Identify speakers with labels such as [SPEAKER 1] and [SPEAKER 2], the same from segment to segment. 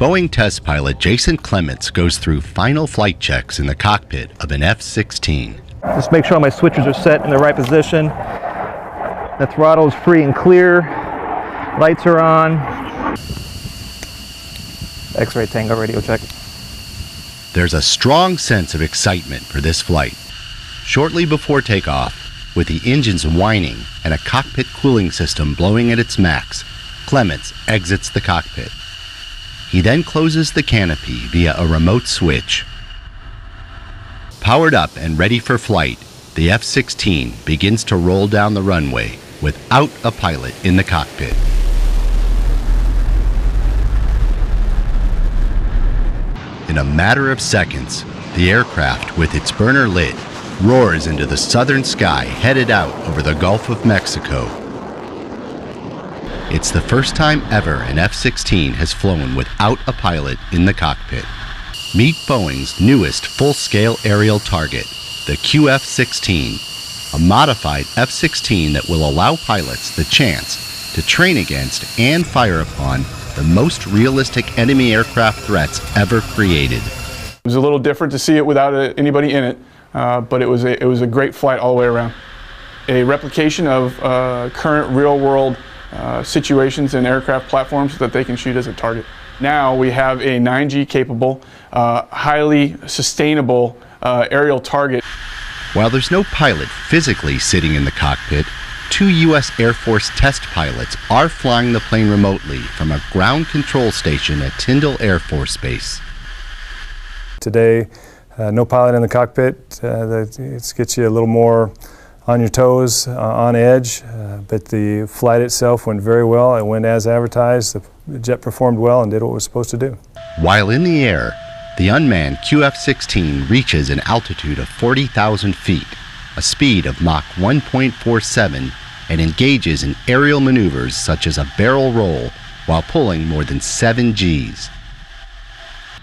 [SPEAKER 1] Boeing test pilot Jason Clements goes through final flight checks in the cockpit of an F-16.
[SPEAKER 2] Just make sure all my switches are set in the right position. The throttle is free and clear. Lights are on. X-ray Tango radio check.
[SPEAKER 1] There's a strong sense of excitement for this flight. Shortly before takeoff, with the engines whining and a cockpit cooling system blowing at its max, Clements exits the cockpit. He then closes the canopy via a remote switch. Powered up and ready for flight, the F-16 begins to roll down the runway without a pilot in the cockpit. In a matter of seconds, the aircraft, with its burner lit, roars into the southern sky headed out over the Gulf of Mexico. It's the first time ever an F-16 has flown without a pilot in the cockpit. Meet Boeing's newest full-scale aerial target, the QF-16, a modified F-16 that will allow pilots the chance to train against and fire upon the most realistic enemy aircraft threats ever created.
[SPEAKER 3] It was a little different to see it without anybody in it, but it was a great flight all the way around. A replication of current real-world situations and aircraft platforms that they can shoot as a target. Now we have a 9G capable, highly sustainable aerial target.
[SPEAKER 1] While there's no pilot physically sitting in the cockpit, 2 U.S. Air Force test pilots are flying the plane remotely from a ground control station at Tyndall Air Force Base.
[SPEAKER 4] Today, no pilot in the cockpit. That gets you a little more on your toes, on edge, but the flight itself went very well. It went as advertised. The jet performed well and did what it was supposed to do.
[SPEAKER 1] While in the air, the unmanned QF-16 reaches an altitude of 40,000 feet, a speed of Mach 1.47, and engages in aerial maneuvers such as a barrel roll while pulling more than 7 Gs.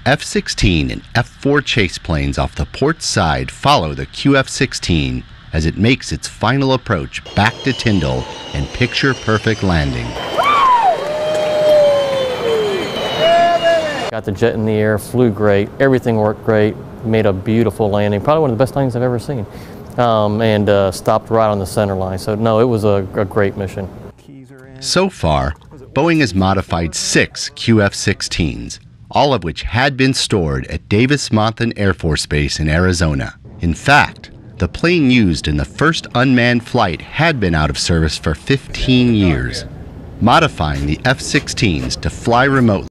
[SPEAKER 1] F-16 and F-4 chase planes off the port side follow the QF-16 as it makes its final approach back to Tyndall and picture-perfect landing.
[SPEAKER 5] Got the jet in the air, flew great, everything worked great, made a beautiful landing, probably one of the best landings I've ever seen, and stopped right on the center line. So no, it was a great mission.
[SPEAKER 1] So far, Boeing has modified 6 QF-16s, all of which had been stored at Davis-Monthan Air Force Base in Arizona. In fact, the plane used in the first unmanned flight had been out of service for 15 years. Modifying the F-16s to fly remotely